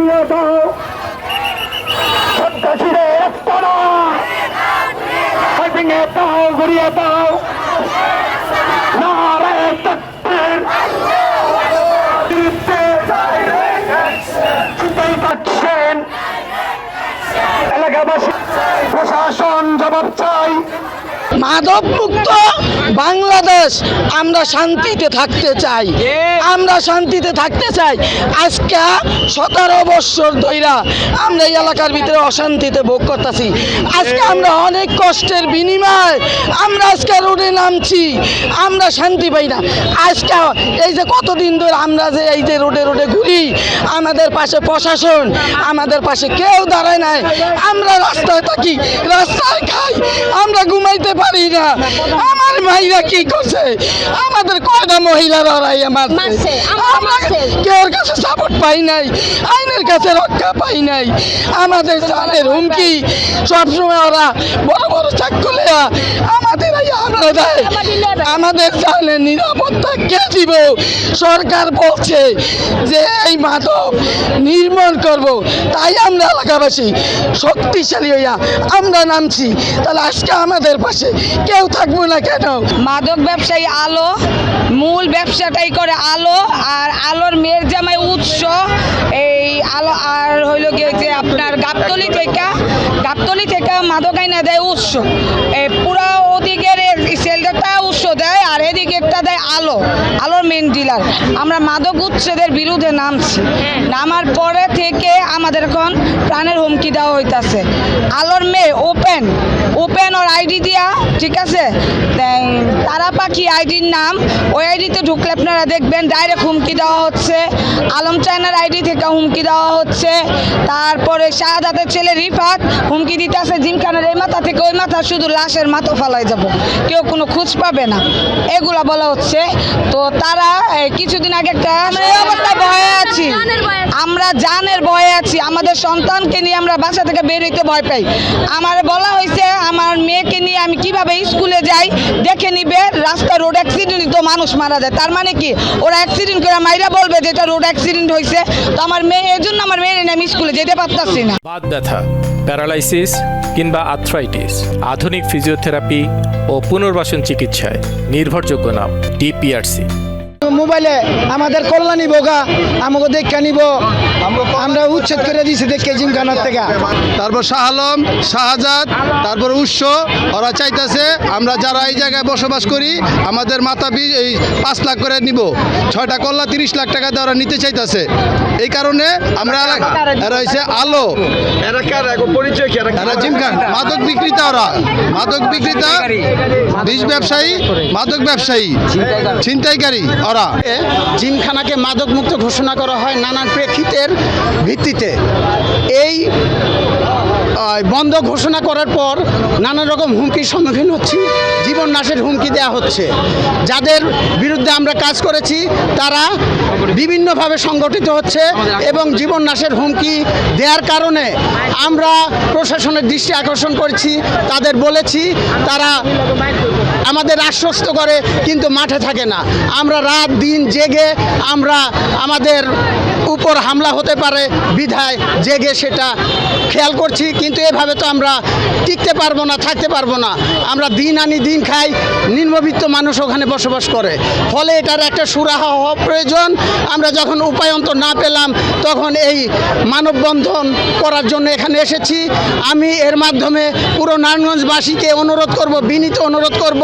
ঘুরিয়ে দাও, সন্ত্রাসীদের পড়া ভেঙে দাও, ঘুরিয়ে দাও। নারায়ে তাকবীর, চিন্তাই পাচ্ছেন এলাকাবাসী, প্রশাসন জবাব চাই। মাদক মুক্ত বাংলাদেশ আমরা শান্তিতে থাকতে চাই, আমরা শান্তিতে থাকতে চাই। আজকে 17 বছর ধইরা আমরা এই এলাকার ভিতরে অশান্তিতে ভোগ করতেছি। আজকে আমরা অনেক কষ্টের বিনিময়ে আমরা আজকে রোডে নামছি, আমরা শান্তি পাই না। আজকে এই যে কতদিন ধরে আমরা যে এই যে রোডে রোডে ঘুরি, আমাদের পাশে প্রশাসন, আমাদের পাশে কেউ দাঁড়ায় নাই। আমরা রাস্তায় থাকি, রাস্তায় খাই, আমরা ঘুমাইতে পারি না। আমার ভাইরা কি করছে, আমাদের কয়টা মহিলা লড়াই মারছে, আমরা কেউ কাছে সাপোর্ট পাই নাই, আইনের কাছে রক্ষা পাই নাই। আমাদের জানের হুমকি সবসময় ওরা বড় বড় চাকু লেয়া আমাদের হামলা দেয়। আমাদের জানের নিরাপত্তা কে দিব? সরকার বলছে যে এই মাদক নির্মূল করব, তাই আমরা এলাকাবাসী শক্তিশালী হইয়া আমরা নামছি। তাহলে আজকে আমাদের পাশে কেউ থাকবো না কেন? মাদক ব্যবসায়ী আলো মূল ব্যবসাটাই করে আলো, আর আলোর মেয়ের জামাই উৎস এই আলো। আর হইল গিয়ে যে আপনার গাবতলি থেকে মাদক আইনা দেয় উৎস, পুরা ওদিকের সেলটা উৎস দেয়, আর এদিকেরটা দেয় আলোর মেন ডিলার। আমরা মাদক উৎসেদের বিরুদ্ধে নামছি, নামার পরে থেকে আমাদের এখন প্রাণের হুমকি দেওয়া হইতাছে। আলোর মেয়ে ওপেন ওর আইডি দিয়া, ঠিক আছে, তারা পাখি আইডির নাম, ওই আইডিতে ঢুকলে আপনারা দেখবেন ডাইরেক্ট হুমকি দেওয়া হচ্ছে। আলম চায়নার আইডি থেকে হুমকি দেওয়া হচ্ছে। তারপরে শাহাদাতের ছেলে রিফাত হুমকি দিতে আছে জিমখানার এই মাথা থেকে ওই মাথা, শুধু লাশের মাথা ফালাই যাব, কেউ কোনো খোঁজ পাবে না, এগুলা বলা হচ্ছে। তো তারা কিছুদিন আগে একটা এই অবস্থায় ভয়ে আছি, আমরা জানের ভয়ে আছি, আমাদের সন্তানকে নিয়ে আমরা বাসা থেকে বের হইতে ভয় পাই। আমার বলা হয়েছে আমার মেয়েকে নিয়ে আমি কিভাবে স্কুলে যাই, দেখে নিবে রাস্তায় রোড অ্যাক্সিডেন্ট তো মানুষ মারা যায়, তার মানে কি ওরা অ্যাক্সিডেন্ট করে মাইরা বলবে যে এটা রোড অ্যাক্সিডেন্ট হয়েছে। তো আমার মেয়ে, এর জন্য আমার মেয়ে নিয়ে আমি স্কুলে যেতে পারতাছি না। বাত ব্যথা, প্যারালাইসিস কিংবা আর্থ্রাইটিস, আধুনিক ফিজিওথেরাপি ও পুনর্বাসন চিকিৎসায় নির্ভরযোগ্য নাম ডিপিআরসি। মোবাইলে আমাদের কল্যাণী বোগা আমাকে দেখা নিব, আমরা উচ্ছেদ করে দিয়েছি দেখে জিমখানার থেকে। তারপর শাহ আলম, শাহজাদ, তারপর উৎস, ওরা চাইতেছে আমরা যারা এই জায়গায় বসবাস করি আমাদের মাথা এই 5 লাখ করে নিব, 6টা কল্লা 30 লাখ টাকা দিয়ে ওরা নিতে চাইতেছে। এই কারণে আমরা এরা হয়েছে আলো, এরা জিমখান মাদক বিক্রেতা, ওরা মাদক বিক্রেতা, বিষ ব্যবসায়ী, মাদক ব্যবসায়ী, ছিনতাইকারী। ওরা জিমখানাকে মাদক মুক্ত ঘোষণা করা হয় নানান প্রেক্ষিতের ভিত্তিতে। এই বন্ধ ঘোষণা করার পর নানা রকম হুমকির সম্মুখীন হচ্ছি, জীবন নাশের হুমকি দেওয়া হচ্ছে। যাদের বিরুদ্ধে আমরা কাজ করেছি তারা বিভিন্নভাবে সংগঠিত হচ্ছে এবং জীবন নাশের হুমকি দেওয়ার কারণে আমরা প্রশাসনের দৃষ্টি আকর্ষণ করেছি, তাদের বলেছি, তারা আমাদের আশ্বস্ত করে কিন্তু মাঠে থাকে না। আমরা রাত দিন জেগে আমরা আমাদের উপর হামলা হতে পারে বিধায় জেগে সেটা খেয়াল করছি, কিন্তু এভাবে তো আমরা টিকতে পারবো না, থাকতে পারবো না। আমরা দিন আনি দিন খাই, নিম্নবিত্ত মানুষ ওখানে বসবাস করে, ফলে এটার একটা সুরাহা হওয়া প্রয়োজন। আমরা যখন উপায়ন্তর না পেলাম তখন এই মানববন্ধন করার জন্য এখানে এসেছি। আমি এর মাধ্যমে পুরো নারায়ণগঞ্জবাসীকে অনুরোধ করব, বিনীত অনুরোধ করব,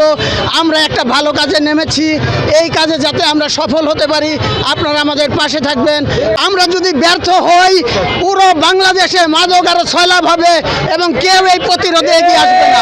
আমরা একটা ভালো কাজে নেমেছি, এই কাজে যাতে আমরা সফল হতে পারি আপনারা আমাদের পাশে থাকবেন। আমরা যদি ব্যর্থ হই পুরো বাংলাদেশে মাদক আরো ছয়লাভ হবে এবং কেউ এই প্রতিরোধে এগিয়ে আসবে না।